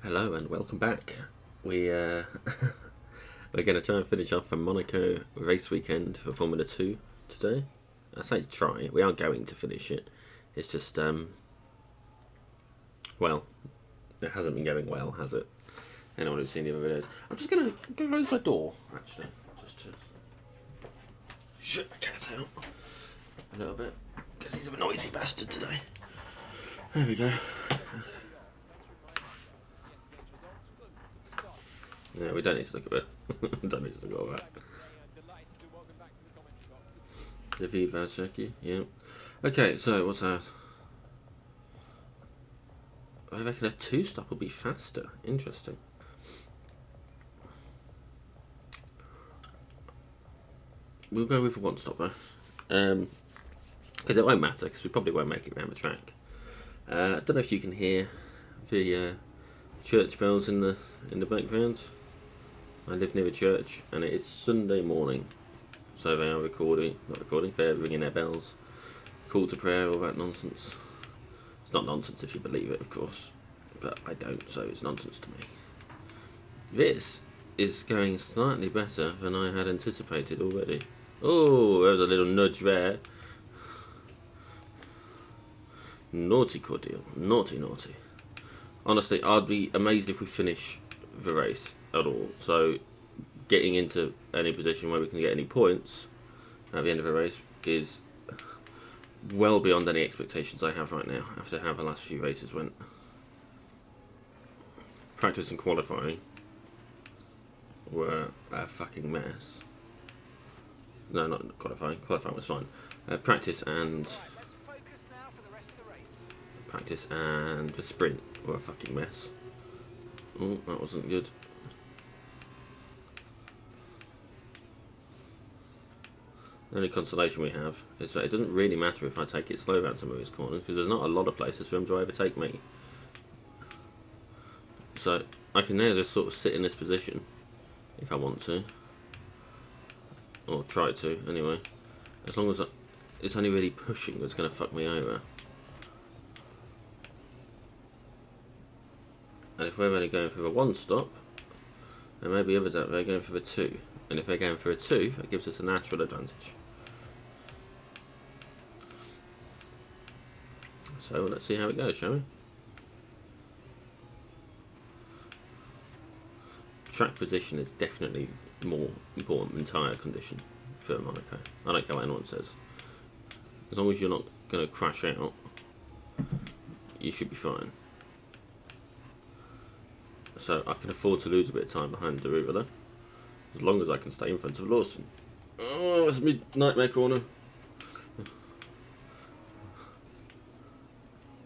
Hello and welcome back. We we're going to try and finish off a Monaco race weekend for Formula 2 today. I say try. We are going to finish it. It's just well, it hasn't been going well, has it? Anyone who's seen the other videos. I'm just going to close my door actually, just to shut the cat out a little bit because he's a noisy bastard today. There we go. Yeah, we don't need to look at it. Don't need to look at all that. The Viva Turkey, yeah. Okay, so what's that? I reckon a two-stop will be faster. Interesting. We'll go with a one-stop though. Because it won't matter, because we probably won't make it around the track. I don't know if you can hear the church bells in the background. I live near a church, and it is Sunday morning, so they are they're ringing their bells, call to prayer, all that nonsense. It's not nonsense if you believe it, of course, but I don't, so it's nonsense to me. This is going slightly better than I had anticipated already. Oh, there was a little nudge there. Naughty Cordeal, naughty. Honestly, I'd be amazed if we finish the race at all. So, getting into any position where we can get any points at the end of the race is well beyond any expectations I have right now after how the last few races went. Practice and qualifying were a fucking mess. No, not qualifying. Qualifying was fine. Practice and the sprint were a fucking mess. Oh, that wasn't good. The only consolation we have is that it doesn't really matter if I take it slow around some of these corners because there's not a lot of places for him to overtake me. So I can now just sort of sit in this position if I want to, or try to anyway. As long as it's only really pushing that's going to fuck me over. And if we're only going for the one stop, there may be others out there going for the two. And if they're going for a two, that gives us a natural advantage. So let's see how it goes, shall we? Track position is definitely more important than tyre condition for Monaco. I don't care what anyone says. As long as you're not going to crash out, you should be fine. So I can afford to lose a bit of time behind Deruva, as long as I can stay in front of Lawson. Oh, it's my nightmare corner.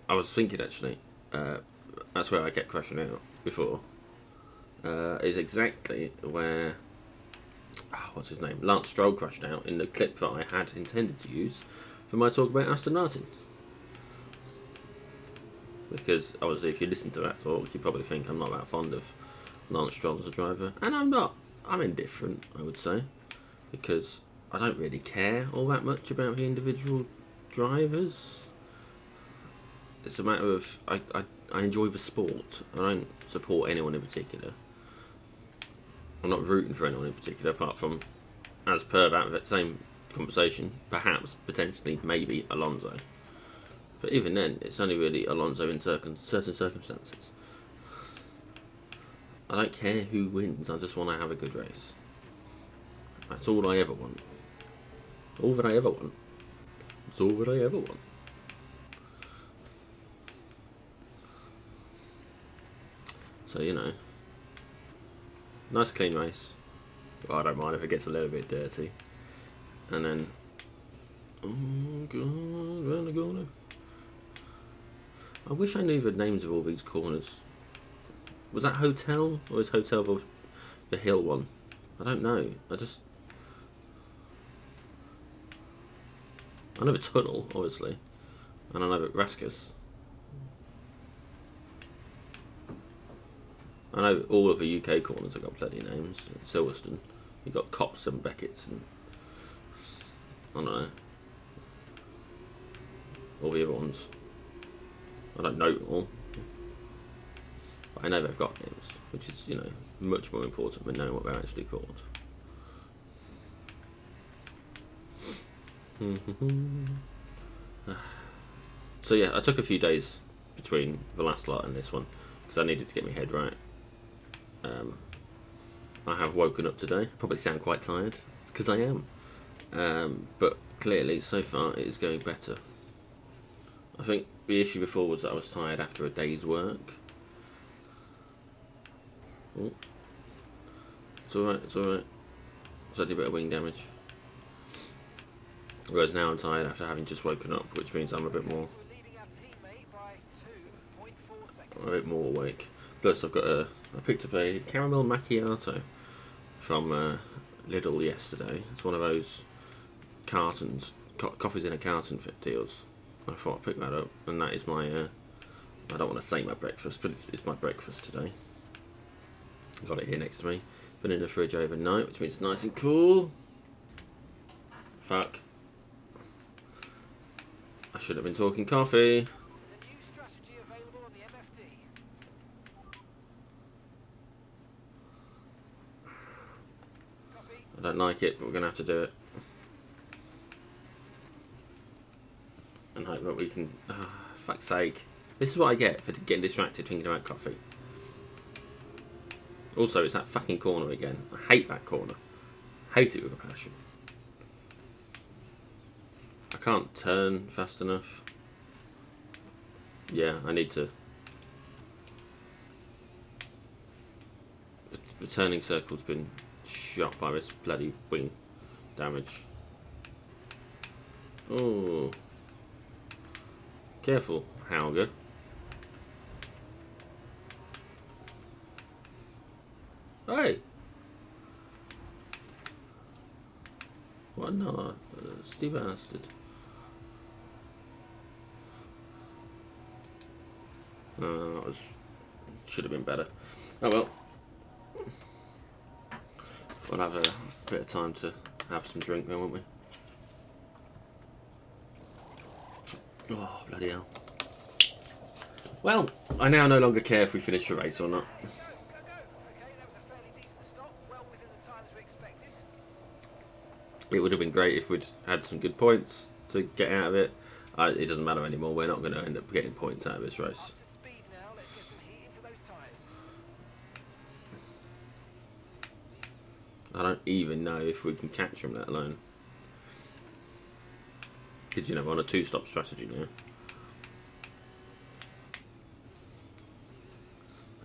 I was thinking actually, that's where I kept crashing out before. Is exactly where what's his name? Lance Stroll crashed out in the clip that I had intended to use for my talk about Aston Martin. Because obviously, if you listen to that talk, you probably think I'm not that fond of Lance Stroll as a driver, and I'm not. I'm indifferent, I would say, because I don't really care all that much about the individual drivers. It's a matter of I enjoy the sport. I don't support anyone in particular. I'm not rooting for anyone in particular, apart from, as per that same conversation, perhaps, potentially, maybe Alonso. But even then, it's only really Alonso in certain circumstances. I don't care who wins, I just want to have a good race. That's all I ever want. All that I ever want. It's all that I ever want. So, you know, nice clean race. Well, I don't mind if it gets a little bit dirty. And then, oh god, round the corner. I wish I knew the names of all these corners. Was that Hotel, or is Hotel the hill one? I don't know. I know the tunnel, obviously, and I know that Raskus. I know all of the UK corners have got plenty of names. Silverstone, you've got Cops and Beckett's, and I don't know, all the other ones. I don't know them all. But I know they've got names, which is, you know, much more important than knowing what they're actually called. So yeah, I took a few days between the last lot and this one because I needed to get my head right. I have woken up today. Probably sound quite tired. It's because I am. But clearly, so far, it is going better. I think the issue before was that I was tired after a day's work. Oh. It's alright, it's alright. It's only a bit of wing damage. Whereas now I'm tired after having just woken up, which means I'm a bit more awake. Plus, I picked up a caramel macchiato from Lidl yesterday. It's one of those cartons, coffees in a carton deals. I thought I'd pick that up, and that is my, I don't want to say my breakfast, but it's my breakfast today. Got it here next to me. Been in the fridge overnight, which means it's nice and cool. Fuck. I should have been talking coffee. I don't like it, but we're going to have to do it. And hope that we can... fuck's sake. This is what I get for getting distracted thinking about coffee. Also, it's that fucking corner again. I hate that corner. Hate it with a passion. I can't turn fast enough. Yeah, I need to... The turning circle's been shot by this bloody wing damage. Oh. Careful, Hauger. Hey! What no, Steve bastard. That was... should have been better. Oh well. We'll have a bit of time to have some drink then, won't we? Oh, bloody hell. Well, I now no longer care if we finish the race or not. It would have been great if we'd had some good points to get out of it. It doesn't matter anymore. We're not going to end up getting points out of this race. I don't even know if we can catch them, let alone. Because, you know, we're on a two-stop strategy now.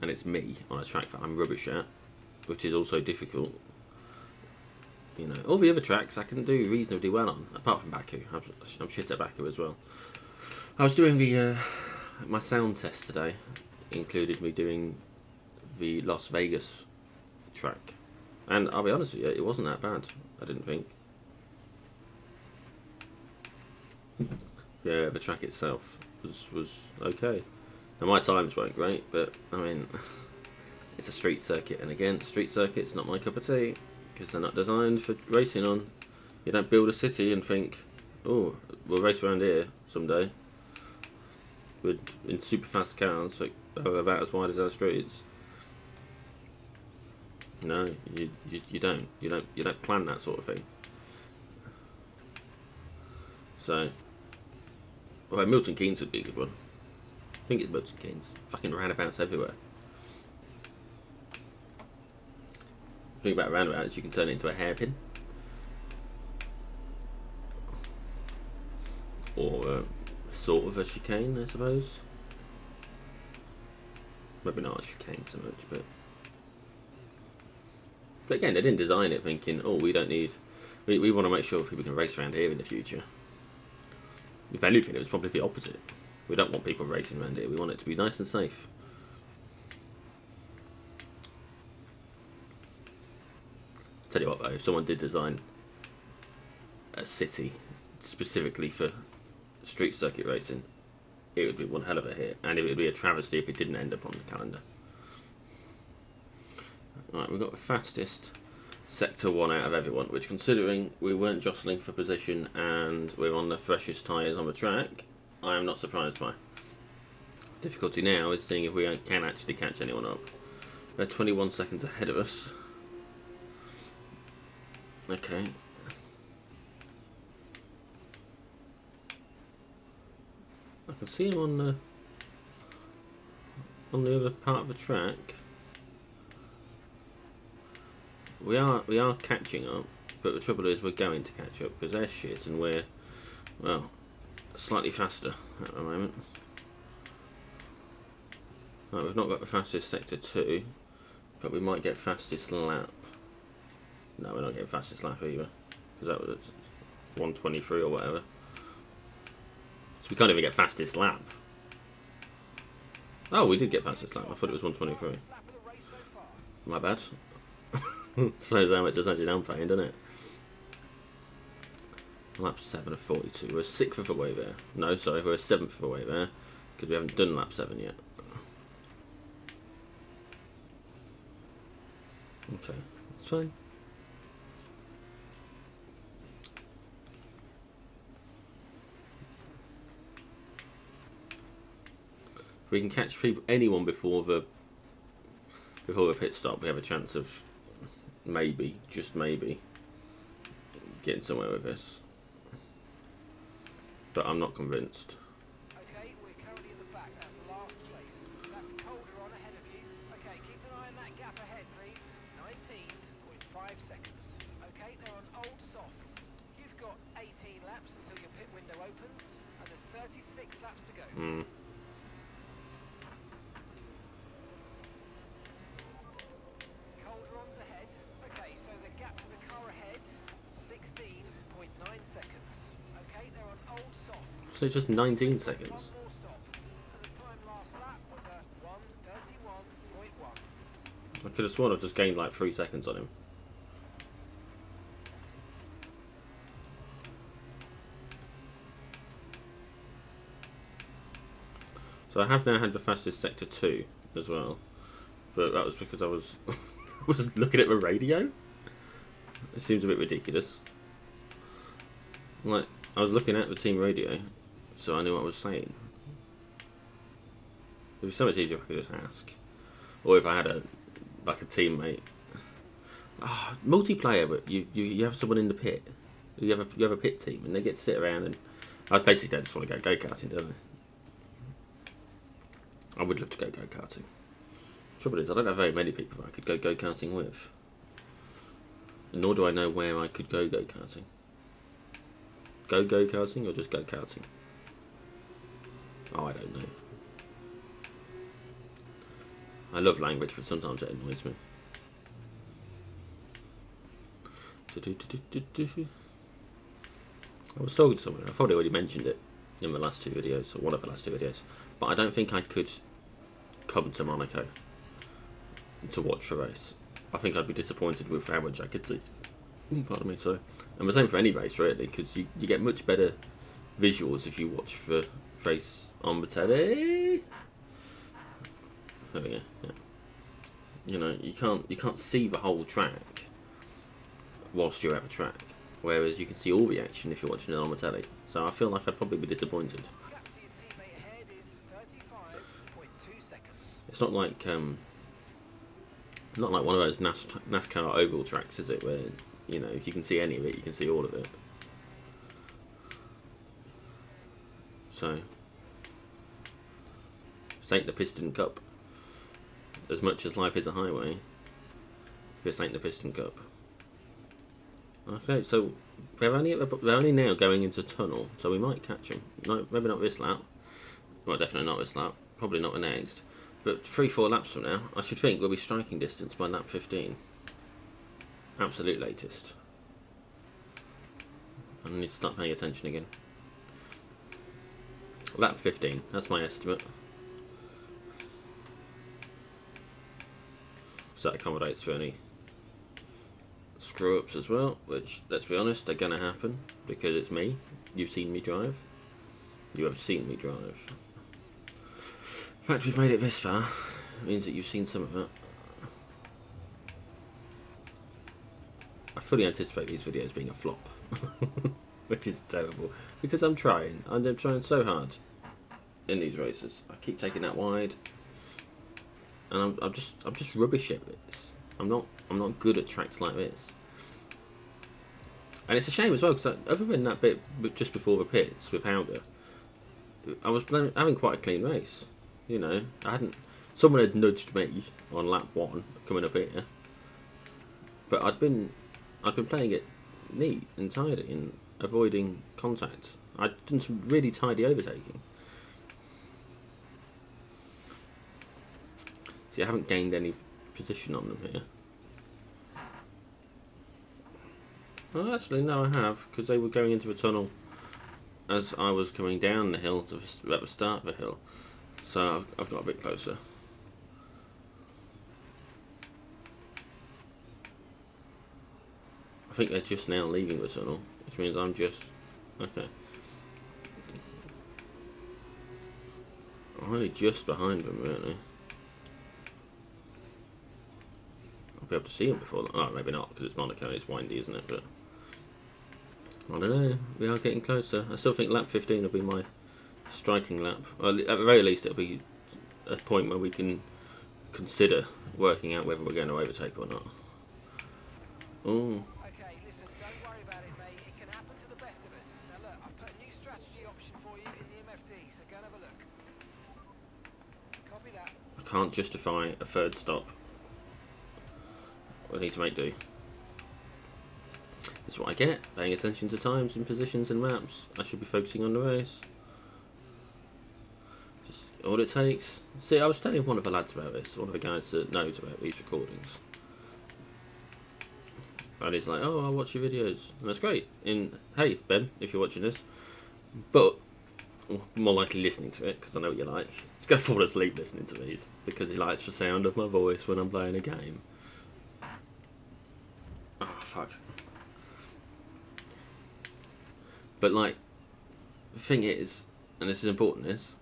And it's me on a track that I'm rubbish at, which is also difficult. You know, all the other tracks I can do reasonably well on, apart from Baku. I'm shit at Baku as well. I was doing the my sound test today. Included me doing the Las Vegas track. And I'll be honest with you, it wasn't that bad, I didn't think. Yeah, the track itself was okay. Now my times weren't great, but I mean, it's a street circuit, and again, street circuit's not my cup of tea, because they're not designed for racing on. You don't build a city and think, oh, we'll race around here someday, in super fast cars that are about as wide as our streets. No, you don't plan that sort of thing. So, well, Milton Keynes would be a good one. I think it's Milton Keynes. Fucking roundabouts everywhere. The thing about roundabouts, you can turn it into a hairpin, or sort of a chicane, I suppose. Maybe not a chicane so much, but again, they didn't design it thinking, oh, we don't need... We want to make sure people can race around here in the future. If anything, it was probably the opposite. We don't want people racing around here. We want it to be nice and safe. Tell you what, though, if someone did design a city specifically for street circuit racing, it would be one hell of a hit. And it would be a travesty if it didn't end up on the calendar. Right, we've got the fastest Sector 1 out of everyone, which, considering we weren't jostling for position and we're on the freshest tyres on the track, I am not surprised by. Difficulty now is seeing if we can actually catch anyone up. They're 21 seconds ahead of us. Okay. I can see him on the other part of the track. We are catching up, but the trouble is we're going to catch up because they're shit and we're, well, slightly faster at the moment. Right, we've not got the fastest sector 2, but we might get fastest lap. No, we're not getting fastest lap either, because that was 1:23 or whatever. So we can't even get fastest lap. Oh, we did get fastest lap. I thought it was 1:23. My bad. Shows how much attention I'm paying, doesn't it? Lap 7 of 42. We're 6th of the way there. No, sorry, we're 7th of the way there, because we haven't done lap 7 yet. Okay, that's fine. If we can catch anyone before the pit stop, we have a chance of maybe, just maybe, getting somewhere with this. But I'm not convinced. Okay, we're currently in the back. That's last place. That's Calderon ahead of you. Okay, keep an eye on that gap ahead, please. 19.5 seconds. Okay, they're on old softs. You've got 18 laps until your pit window opens, and there's 36 laps to go. Calderon's ahead. Okay, so the gap to the car ahead, 16.9 seconds. Okay, they're on old softs. So it's just 19 seconds. One more stop. And the time last lap was a 1:31.1. I could have sworn I just gained like 3 seconds on him. So I have now had the fastest sector 2 as well, but that was because I was I was looking at the radio. It seems a bit ridiculous. Like, I was looking at the team radio, so I knew what I was saying. It was so much easier if I could just ask, or if I had a teammate. Oh, multiplayer, but you have someone in the pit. You have a pit team, and they get to sit around and basically they just want to go karting, don't they? I would love to go karting. Trouble is, I don't have very many people that I could go karting with, nor do I know where I could go karting. Go karting or just go karting? Oh, I don't know. I love language, but sometimes it annoys me. I was talking to someone. I've probably already mentioned it in the last 2 videos, or one of the last 2 videos, but I don't think I could come to Monaco to watch the race. I think I'd be disappointed with how much I could see. Pardon me, sorry. And the same for any race, really, because you get much better visuals if you watch the race on the telly. There we go. Yeah. You know, you can't see the whole track whilst you're at the track, whereas you can see all the action if you're watching it on the telly. So I feel like I'd probably be disappointed. Gap to your teammate ahead is 35.2 seconds. It's not like one of those NASCAR oval tracks, is it? Where, you know, if you can see any of it, you can see all of it. So, this ain't the Piston Cup. As much as life is a highway, this ain't the Piston Cup. Okay, so they're only now going into tunnel, so we might catch them. No, maybe not this lap. Well, definitely not this lap. Probably not the next. But 3-4 laps from now, I should think we'll be striking distance by lap 15. Absolute latest. I need to start paying attention again. Lap 15, that's my estimate. So that accommodates for any screw-ups as well, which, let's be honest, are going to happen, because it's me. You've seen me drive. You have seen me drive. The fact we've made it this far means that you've seen some of it. I fully anticipate these videos being a flop, which is terrible, because I'm trying so hard. in these races. I keep taking that wide, and I'm just rubbish at this. I'm not good at tracks like this. And it's a shame as well, because other than that bit just before the pits with Howder, I was having quite a clean race. You know, I hadn't. Someone had nudged me on lap 1 coming up here, but I'd been playing it neat and tidy and avoiding contact. I'd done some really tidy overtaking. See, I haven't gained any position on them here. Well, actually, no, I have, because they were going into a tunnel as I was coming down the hill at the start of the hill. So I've got a bit closer. I think they're just now leaving the tunnel, which means I'm just... Okay. I'm only just behind them, really. I'll be able to see them before... Oh, maybe not, because it's Monaco, it's windy, isn't it? But I don't know. We are getting closer. I still think lap 15 will be my striking lap. Well, at the very least, it'll be a point where we can consider working out whether we're going to overtake or not. Oh. Okay, listen, don't worry about it, mate. It can happen to the best of us. Now look, I've put a new strategy option for you in the MFD, so go and have a look. Copy that. I can't justify a third stop. I need to make do. That's what I get, paying attention to times and positions and maps. I should be focusing on the race. Just all it takes. See, I was telling one of the lads about this, one of the guys that knows about these recordings. And he's like, oh, I'll watch your videos. And that's great. Hey, Ben, if you're watching this. But, more likely listening to it, because I know what you like. He's going to fall asleep listening to these, because he likes the sound of my voice when I'm playing a game. Oh, fuck. But, like, the thing is, and this is important, is...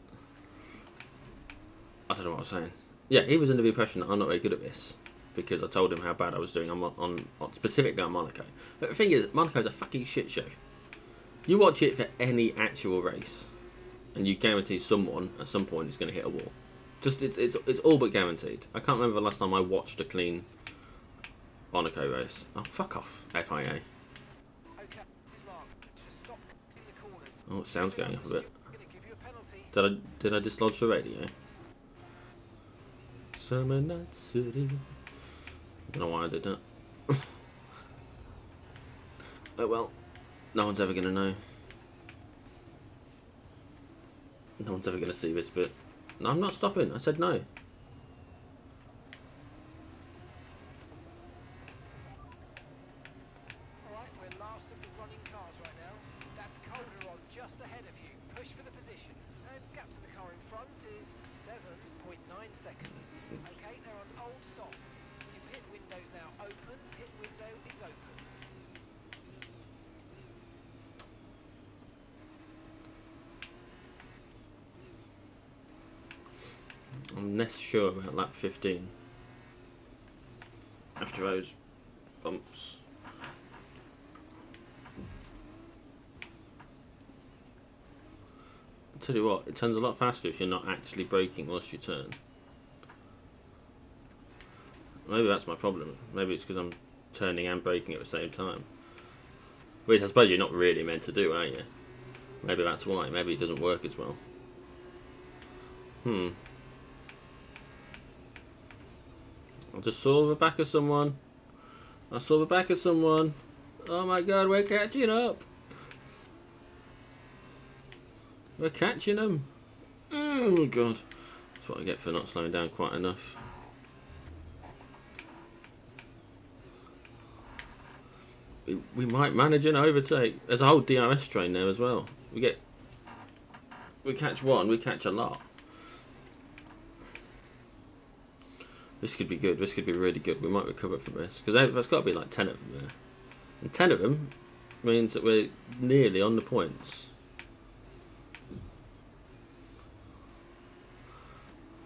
I don't know what I was saying. Yeah, he was under the impression that I'm not very good at this, because I told him how bad I was doing on specifically on Monaco. But the thing is, Monaco's a fucking shit show. You watch it for any actual race, and you guarantee someone at some point is going to hit a wall. Just it's all but guaranteed. I can't remember the last time I watched a clean Monaco race. Oh, fuck off, FIA. Okay, this is Mark. Just stop in the corners. Oh, it sounds going up a bit. I'm going to give you a penalty. Did I dislodge the radio? Summer Night City. I don't know why I did that. Oh well, no one's ever going to know. No one's ever going to see this bit. No, I'm not stopping. I said no. Alright, we're last of the running cars right now. That's Calderon just ahead of you. Push for the position. And gap to the car in front is 7.9 seconds. Okay, they're on old softs. Your pit window's now open. Pit window is open. I'm less sure about lap 15. After those bumps. I'll tell you what, it turns a lot faster if you're not actually braking whilst you turn. Maybe that's my problem. Maybe it's because I'm turning and braking at the same time. Which I suppose you're not really meant to do, are you? Maybe that's why. Maybe it doesn't work as well. I just saw the back of someone. I saw the back of someone. Oh my god, we're catching up. We're catching them. Oh god. That's what I get for not slowing down quite enough. We might manage an overtake. There's a whole DRS train there as well. We catch one, we catch a lot. This could be good. This could be really good. We might recover from this. Because there's got to be like 10 of them there. And 10 of them means that we're nearly on the points.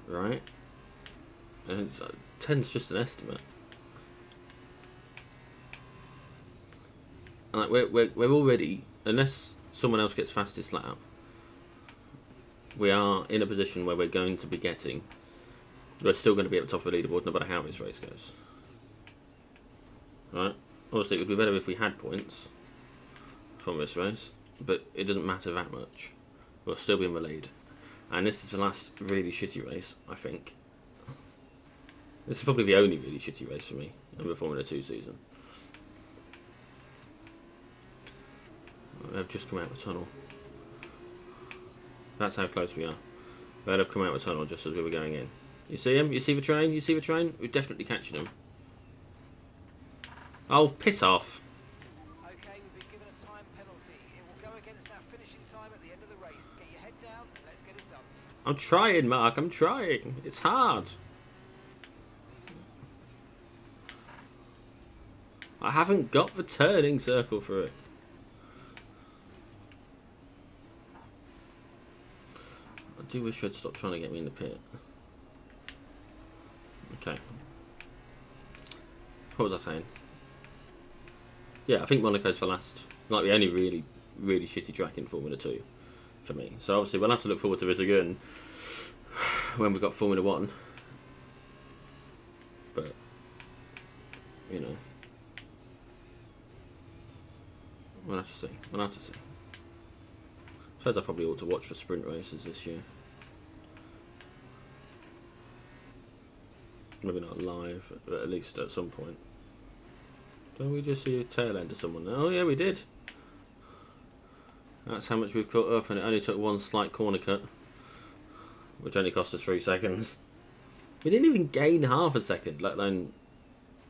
Right? And 10's just an estimate. And like we're already, unless someone else gets fastest lap, we are in a position where we're going to be getting... We're still going to be at the top of the leaderboard no matter how this race goes. Right? Obviously, it would be better if we had points from this race, but it doesn't matter that much. We'll still be in the lead. And this is the last really shitty race, I think. This is probably the only really shitty race for me in the Formula 2 season. They've just come out of the tunnel. That's how close we are. They'd have come out of the tunnel just as we were going in. You see him? You see the train? You see the train? We're definitely catching him. Oh, piss off. Okay, we've been given a time penalty. It will go against our finishing time at the end of the race. Get your head down and let's get it done. I'm trying, Mark. I'm trying. It's hard. I haven't got the turning circle for it. I do wish you'd stop trying to get me in the pit. Okay. What was I saying? Yeah, I think Monaco's the last, like the only really, really shitty track in Formula 2 for me. So obviously we'll have to look forward to this again when we've got Formula 1. But, you know. We'll have to see. We'll have to see. I suppose I probably ought to watch for sprint races this year. Maybe not live, but at least at some point. Don't we just see a tail end of someone? Oh yeah, we did. That's how much we've caught up, and it only took one slight corner cut, which only cost us 3 seconds. We didn't even gain half a second, let alone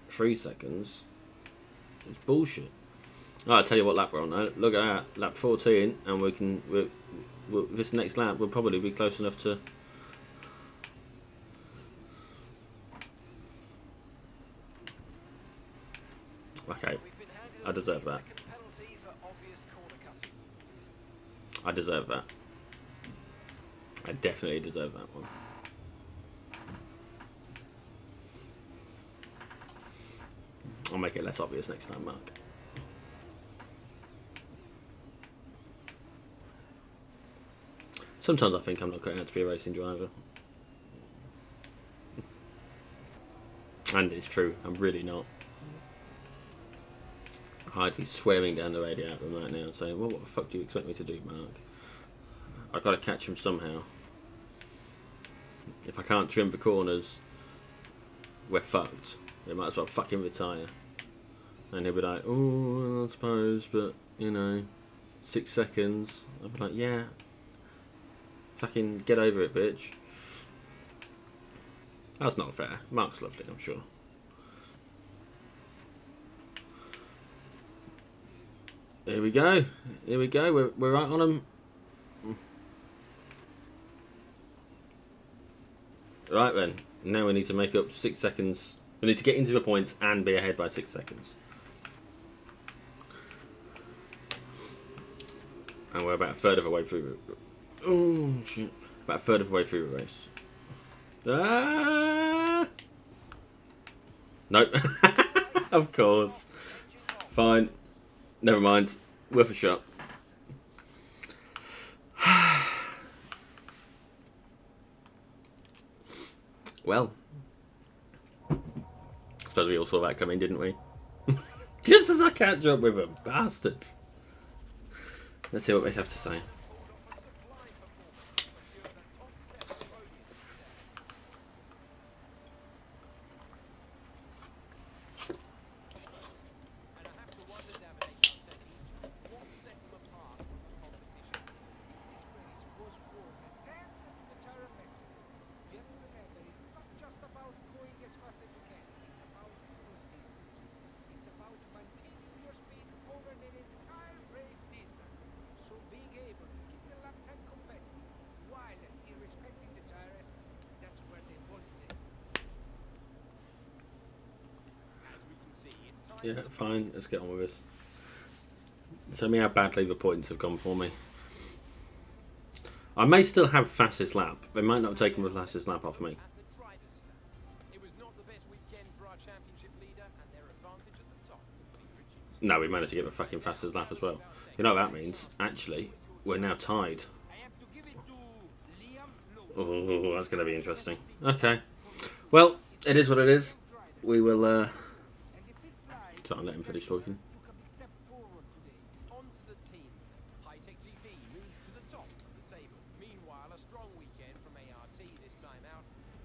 3 seconds. It's bullshit. Oh, I'll tell you what lap we're on now. Look at that, lap 14, and we can. This next lap, we'll probably be close enough to. Okay, I deserve that. I deserve that. I definitely deserve that one. I'll make it less obvious next time, Mark. Sometimes I think I'm not cut out to be a racing driver. And it's true, I'm really not. I'd be swearing down the radio at them right now saying, well, what the fuck do you expect me to do, Mark? I've got to catch him somehow. If I can't trim the corners, we're fucked. They might as well fucking retire. And he'll be like, oh, I suppose, but, you know, 6 seconds. I'll be like, yeah. Fucking get over it, bitch. That's not fair. Mark's lovely, I'm sure. Here we go. Here we go. We're right on him. Right then. Now we need to make up 6 seconds. We need to get into the points and be ahead by 6 seconds. And we're about a third of the way through. Oh shit! About a third of the way through the race. Ah! Nope. Of course. Fine. Never mind. Worth a shot. Well. I suppose we all saw that coming, didn't we? Just as I catch up with them. Bastards. Let's see what they have to say. Yeah, fine. Let's get on with this. Tell me how badly the points have gone for me. I may still have fastest lap. They might not have taken the fastest lap off me. No, we managed to get the fucking fastest lap as well. You know what that means? Actually, we're now tied. Oh, that's going to be interesting. Okay. Well, it is what it is. We will try and let him finish talking. On to the teams then. High-Tech GP moved to the top of the table. Meanwhile, a strong weekend from ART this time out.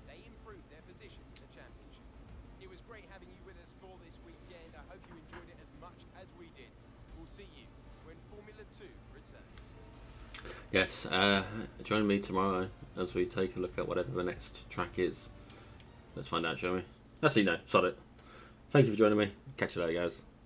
They improved their position in the championship. It was great having you with us for this weekend. I hope you enjoyed it as much as we did. We'll see you when Formula 2 returns. Yes, join me tomorrow as we take a look at whatever the next track is. Let's find out, shall we? Actually, no, sod it. Thank you for joining me. Catch you later, guys.